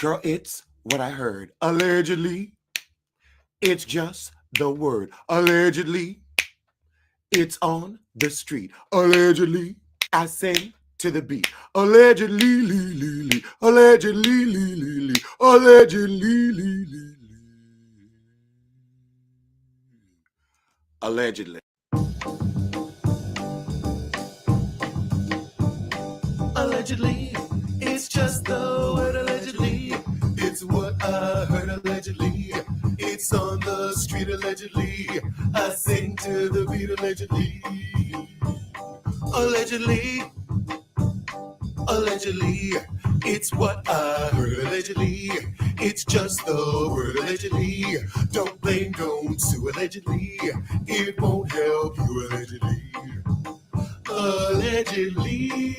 Girl, it's what I heard. Allegedly, it's just the word. Allegedly, it's on the street. Allegedly, I sing to the beat. Allegedly, lee, lee, lee. Allegedly, lee, lee, lee. Allegedly, lee, lee, lee. Allegedly. Allegedly, it's just the word allegedly. It's what I heard allegedly. It's on the street allegedly. I sing to the beat allegedly. Allegedly, allegedly, it's what I heard allegedly. It's just the word allegedly. Don't blame, don't sue allegedly. It won't help you allegedly. Allegedly.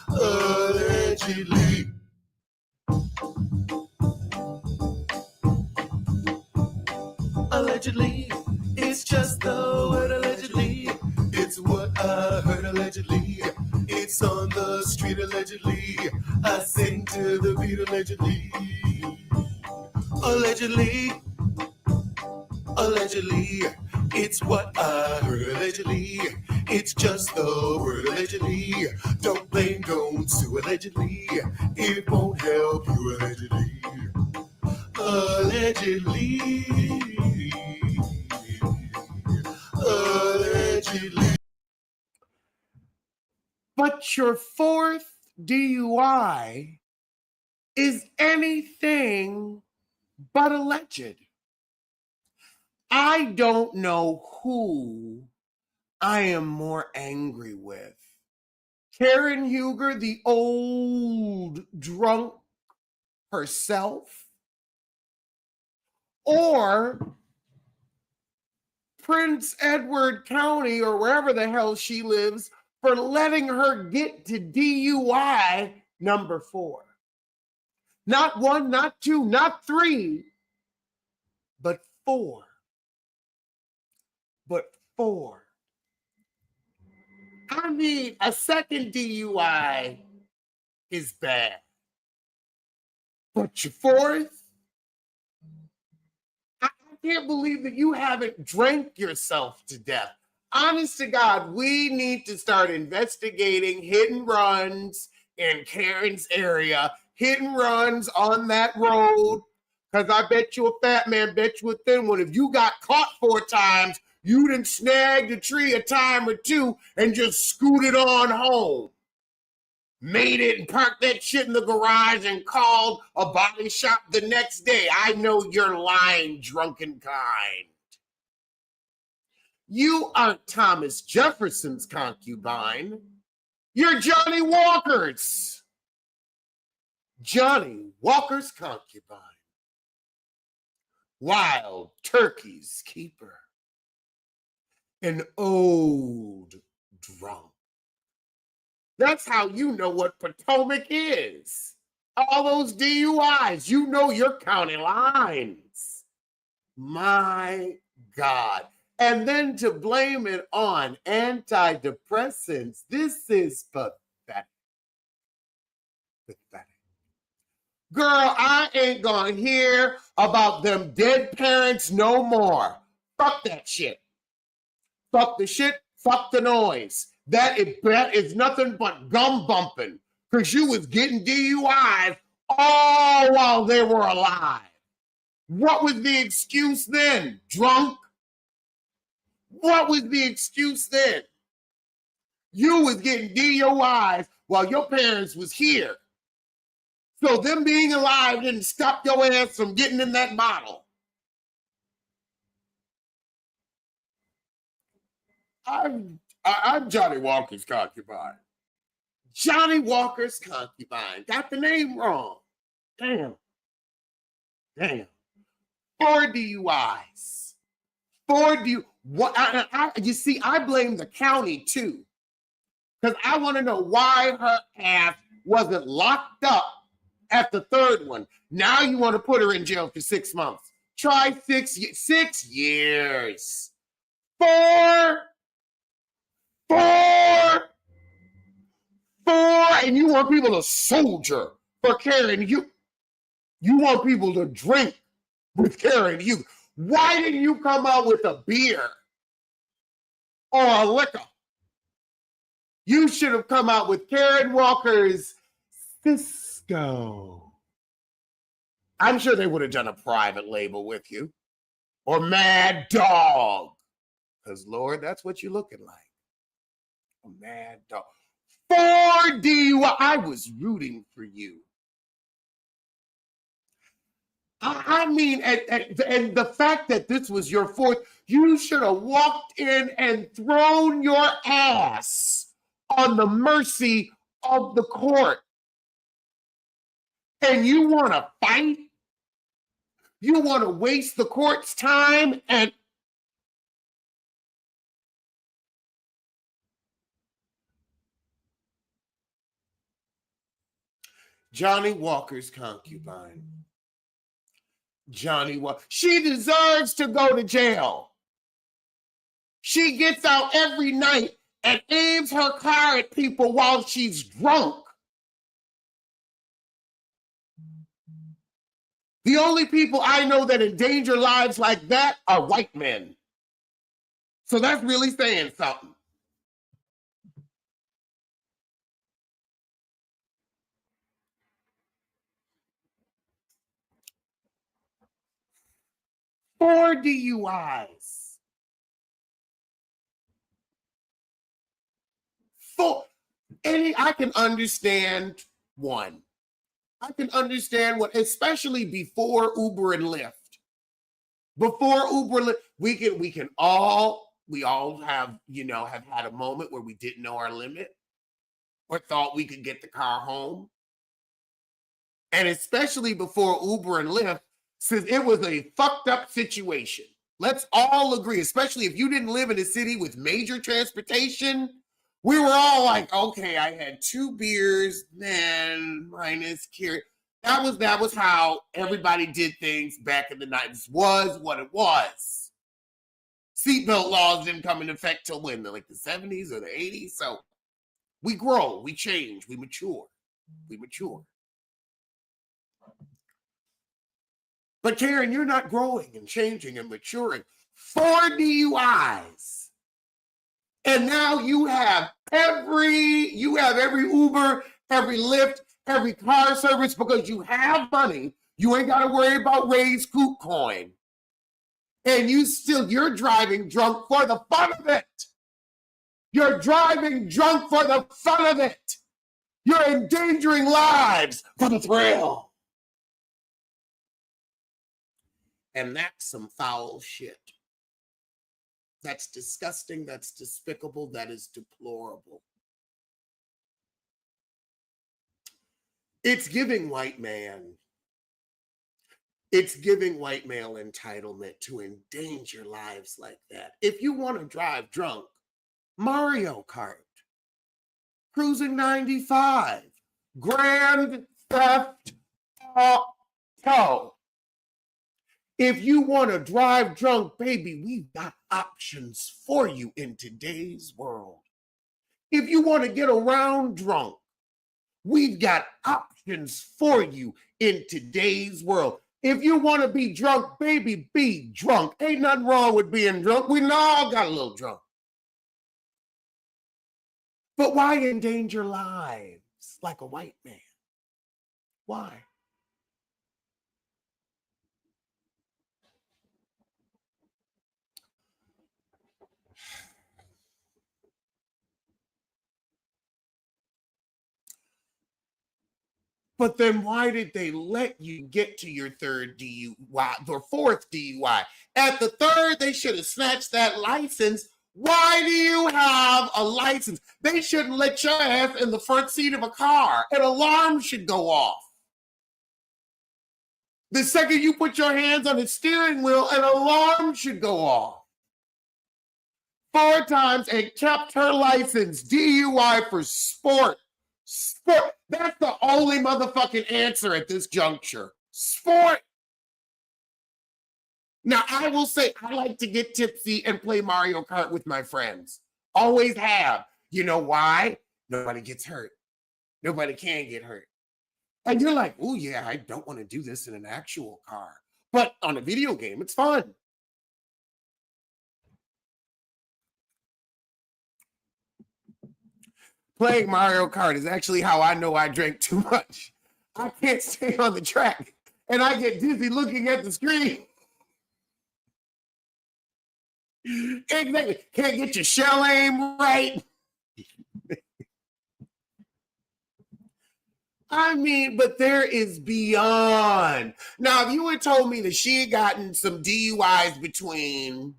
Allegedly. Allegedly, it's just the word allegedly. It's what I heard allegedly. It's on the street allegedly. I sing to the beat allegedly. Allegedly, allegedly, it's what I heard allegedly. It's just the word allegedly. Don't blame, don't sue allegedly. It won't help you allegedly. Allegedly. Allegedly. But your fourth DUI is anything but alleged. I don't know who I am more angry with. Karen Huger, the old drunk herself, or Prince Edward County or wherever the hell she lives for letting her get to DUI number 4. Not 1, not 2, not 3, but 4. But 4. I mean, a second DUI is bad. But your fourth? I can't believe that you haven't drank yourself to death. Honest to God, we need to start investigating hit and runs in Karen's area, hit and runs on that road, because I bet you a fat man, bet you a thin one. If you got caught 4 times, you done snagged a tree a time or 2 and just scooted on home. Made it and parked that shit in the garage and called a body shop the next day. I know you're lying, drunken kind. You aren't Thomas Jefferson's concubine. You're Johnny Walker's. Johnny Walker's concubine. Wild turkey's keeper. An old drunk. That's how you know what Potomac is. All those DUIs, you know your county lines. My God. And then to blame it on antidepressants, this is pathetic. Pathetic. Girl, I ain't gonna hear about them dead parents no more. Fuck that shit. Fuck the shit, fuck the noise. That is nothing but gum bumping, because you was getting DUIs all while they were alive. What was the excuse then? Drunk? What was the excuse then? You was getting DUIs while your parents was here. So them being alive didn't stop your ass from getting in that bottle. I'm Johnny Walker's concubine. Johnny Walker's concubine. Got the name wrong. Damn. 4 DUIs. 4 DUIs. You see, I blame the county too. Because I want to know why her ass wasn't locked up at the 3rd one. Now you want to put her in jail for 6 months. Try 6 years. 4 And you want people to soldier for carrying you. You want people to drink with carrying you. Why didn't you come out with a beer or a liquor? You should have come out with Karen Walker's Cisco. I'm sure they would have done a private label with you. Or Mad Dog. Because, Lord, that's what you're looking like. A Mad Dog. 4 DUI. I was rooting for you. I mean, and the fact that this was your 4th, you should have walked in and thrown your ass on the mercy of the court. And you want to fight? You want to waste the court's time? And Johnny Walker's concubine. Johnny Walker. She deserves to go to jail. She gets out every night and aims her car at people while she's drunk. The only people I know that endanger lives like that are white men. So that's really saying something. Four DUIs. I can understand one. I can understand what, especially before Uber and Lyft. Before Uber and Lyft, we all have, have had a moment where we didn't know our limit or thought we could get the car home. And especially before Uber and Lyft, since it was a fucked up situation. Let's all agree, especially if you didn't live in a city with major transportation. We were all like, okay, I had 2 beers, then minus Kiri. That was how everybody did things back in the 90s. Was what it was. Seatbelt laws didn't come into effect till when? Like the 70s or the 80s? So we grow, we change, we mature. We mature. But Karen, you're not growing and changing and maturing. 4 DUIs. And now you have every Uber, every Lyft, every car service because you have money. You ain't got to worry about raised coot coin. And you're driving drunk for the fun of it. You're driving drunk for the fun of it. You're endangering lives for the thrill. And that's some foul shit. That's disgusting. That's despicable. That is deplorable. It's giving white man. It's giving white male entitlement to endanger lives like that. If you want to drive drunk, Mario Kart, Cruising 95, Grand Theft Auto. If you want to drive drunk, baby, we've got options for you in today's world. If you want to get around drunk, we've got options for you in today's world. If you want to be drunk, baby, be drunk. Ain't nothing wrong with being drunk. We all got a little drunk. But why endanger lives like a white man? Why? But then why did they let you get to your 3rd DUI or 4th DUI? At the 3rd, they should have snatched that license. Why do you have a license? They shouldn't let your ass in the front seat of a car. An alarm should go off. The second you put your hands on the steering wheel, an alarm should go off. 4 times and kept her license. DUI for sport. Sport. That's the only motherfucking answer at this juncture. Sport. Now, I will say I like to get tipsy and play Mario Kart with my friends. Always have. You know why? Nobody gets hurt. Nobody can get hurt. And you're like, oh yeah, I don't want to do this in an actual car. But on a video game, it's fun. Playing Mario Kart is actually how I know I drank too much. I can't stay on the track, and I get dizzy looking at the screen. Exactly. Can't get your shell aim right. I mean, but there is beyond. Now, if you had told me that she had gotten some DUIs between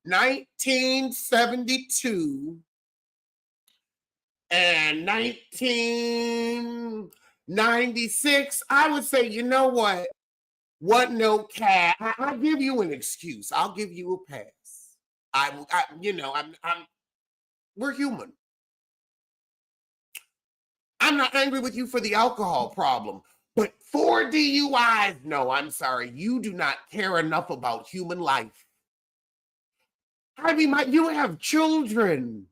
1972 and 1996, I would say, you know what? What no cat? I'll give you an excuse. I'll give you a pass. We're human. I'm not angry with you for the alcohol problem, but 4 DUIs, no, I'm sorry. You do not care enough about human life. I mean, you have children.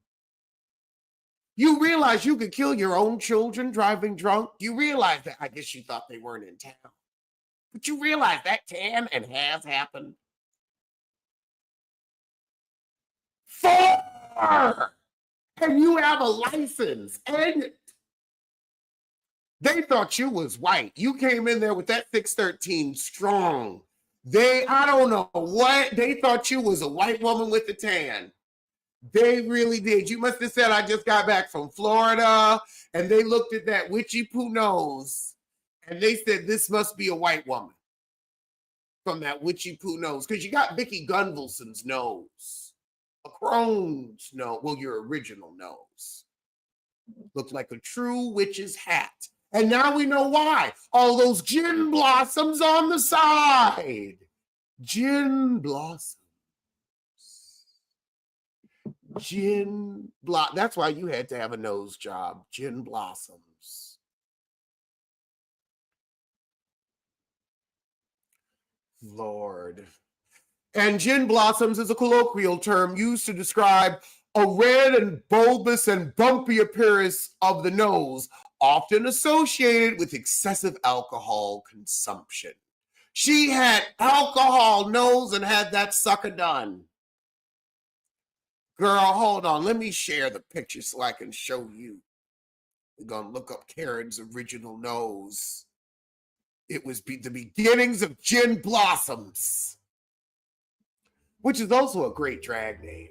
You realize you could kill your own children driving drunk? You realize that? I guess you thought they weren't in town. But you realize that can and has happened? 4! And you have a license. And they thought you was white. You came in there with that 613 strong. I don't know what, they thought you was a white woman with a tan. They really did. You must have said, I just got back from Florida, and they looked at that witchy poo nose, and they said, this must be a white woman from that witchy poo nose, because you got Vicky Gunvalson's nose, a crone's nose, well, your original nose. Looked like a true witch's hat. And now we know why. All those gin blossoms on the side. Gin blossoms. That's why you had to have a nose job. Gin blossoms. Lord. And gin blossoms is a colloquial term used to describe a red and bulbous and bumpy appearance of the nose, often associated with excessive alcohol consumption. She had alcohol nose and had that sucker done. Girl, hold on. Let me share the picture so I can show you. We're going to look up Karen's original nose. It was the beginnings of Gin Blossoms, which is also a great drag name.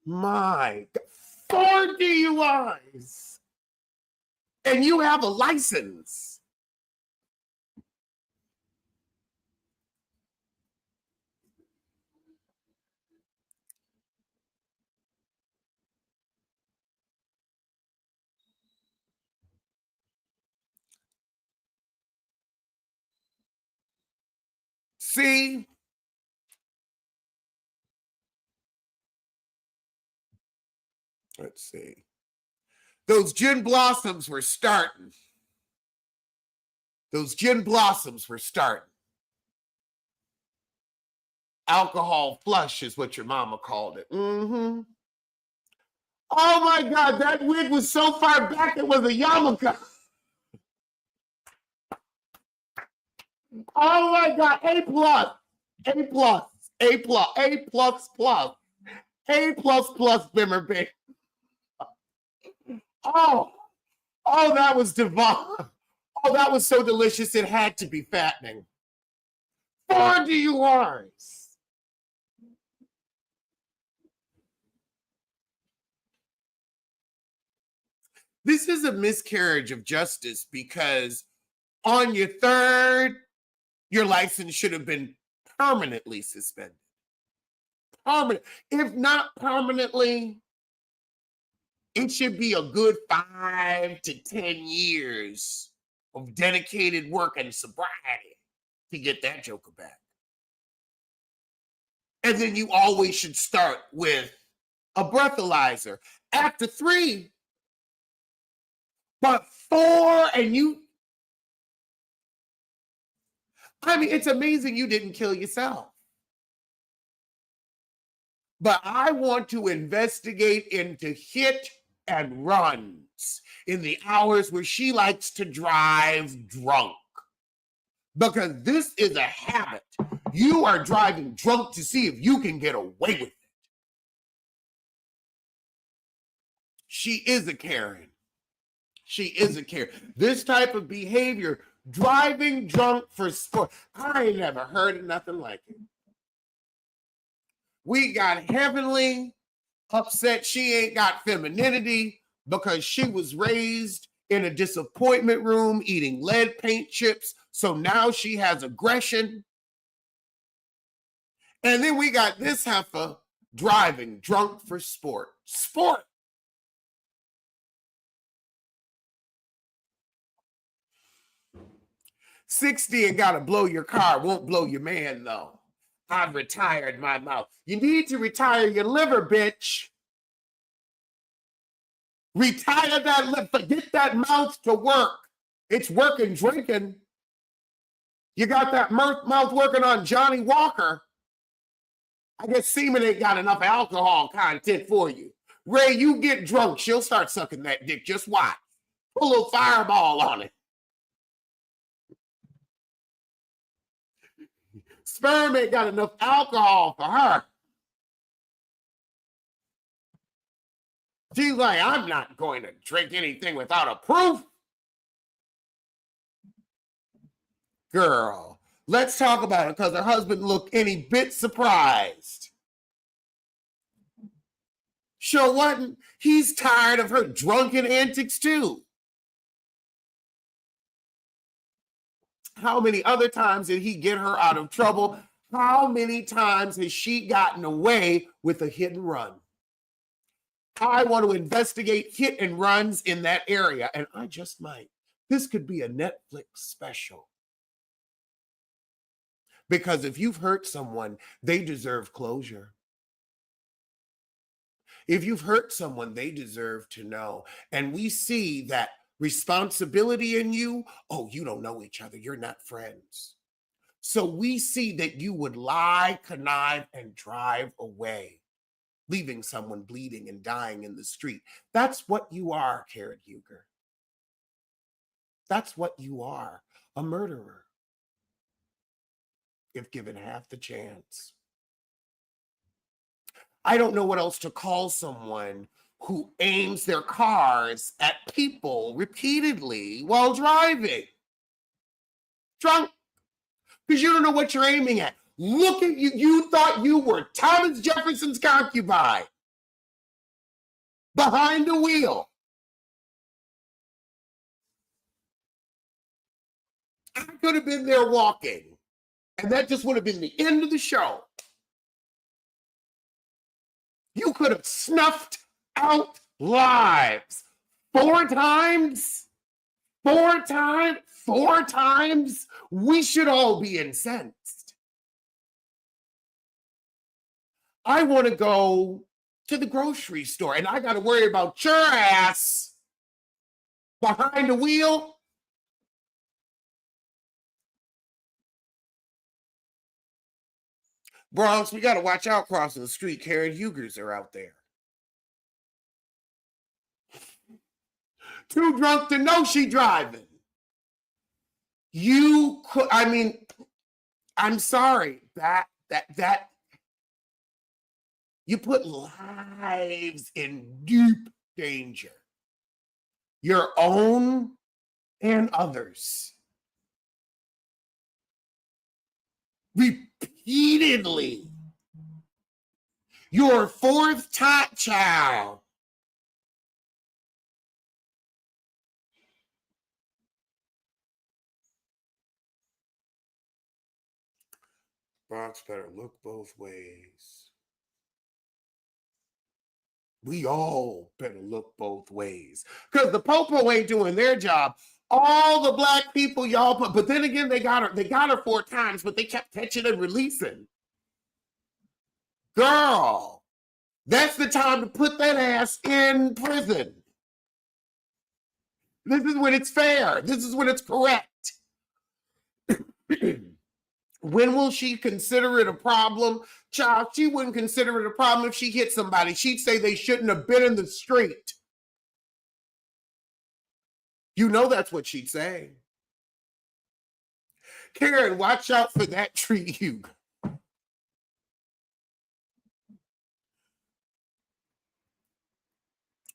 My God. 4 DUIs. And you have a license. See? Let's see. Those gin blossoms were starting. Alcohol flush is what your mama called it. Mm-hmm. Oh my God, that wig was so far back it was a yarmulke. Oh my God, A+, Bimmer. Oh, that was divine. Oh, that was so delicious. It had to be fattening. 4 DUIs. This is a miscarriage of justice because on your 3rd, your license should have been permanently suspended. If not permanently, it should be a good 5 to 10 years of dedicated work and sobriety to get that joker back. And then you always should start with a breathalyzer. After 3, but 4, and I mean, it's amazing you didn't kill yourself. But I want to investigate into hit and runs in the hours where she likes to drive drunk. Because this is a habit. You are driving drunk to see if you can get away with it. She is a Karen. She is a Karen. This type of behavior, driving drunk for sport, I ain't never heard of nothing like it. We got Heavenly upset she ain't got femininity because she was raised in a disappointment room eating lead paint chips. So now she has aggression. And then we got this heifer driving drunk for sport. Sport. $60 and gotta blow your car, won't blow your man though. I've retired my mouth. You need to retire your liver, bitch. Retire that liver. Get that mouth to work. It's working drinking. You got that mouth working on Johnny Walker. I guess semen ain't got enough alcohol content for you. Ray, you get drunk, she'll start sucking that dick. Just watch. Put a little fireball on it. Sperm ain't got enough alcohol for her. She's like, I'm not going to drink anything without a proof. Girl, let's talk about it because her husband looked any bit surprised. Sure wasn't. He's tired of her drunken antics too. How many other times did he get her out of trouble? How many times has she gotten away with a hit and run? I want to investigate hit and runs in that area, and I just might. This could be a Netflix special. Because if you've hurt someone, they deserve closure. If you've hurt someone, they deserve to know. And we see that responsibility in you. Oh, you don't know each other. You're not friends. So we see that you would lie, connive, and drive away, leaving someone bleeding and dying in the street. That's what you are, Karen Huger. That's what you are, a murderer, if given half the chance. I don't know what else to call someone who aims their cars at people repeatedly while driving. Drunk. Because you don't know what you're aiming at. Look at you. You thought you were Thomas Jefferson's concubine. Behind the wheel. I could have been there walking. And that just would have been the end of the show. You could have snuffed out lives 4 times. 4 times. 4 times. We should all be incensed. I want to go to the grocery store and I got to worry about your ass behind the wheel. Bronx, we got to watch out crossing the street. Karen Hugers are out there. Too drunk to know she driving. You could, I mean, I'm sorry, that you put lives in deep danger. Your own and others. Repeatedly. Your 4th child. Bronx better look both ways. We all better look both ways. Because the Popo ain't doing their job. All the black people, y'all, but then again, they got her 4 times, but they kept catching and releasing. Girl, that's the time to put that ass in prison. This is when it's fair. This is when it's correct. When will she consider it a problem? Child, she wouldn't consider it a problem if she hit somebody. She'd say they shouldn't have been in the street. You know that's what she'd say. Karen, watch out for that tree, Hugo.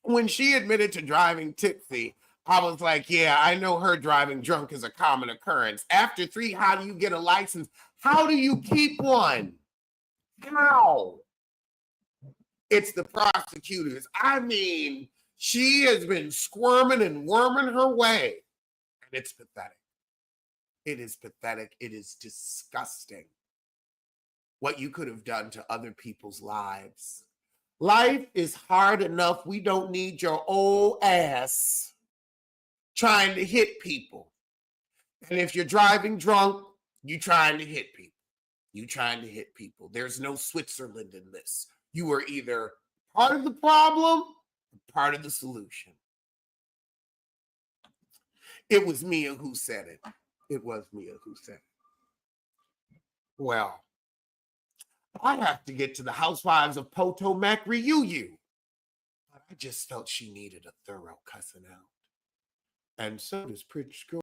When she admitted to driving tipsy, I was like, yeah, I know her driving drunk is a common occurrence. After 3, how do you get a license? How do you keep one? How? It's the prosecutors. I mean, she has been squirming and worming her way. And it's pathetic. It is pathetic. It is disgusting what you could have done to other people's lives. Life is hard enough. We don't need your old ass trying to hit people. And if you're driving drunk, you're trying to hit people. You're trying to hit people. There's no Switzerland in this. You are either part of the problem or part of the solution. It was Mia who said it. It was Mia who said it. Well, I have to get to the Housewives of Potomac reunion. But I just felt she needed a thorough cussing out. And so does Pritch Girl.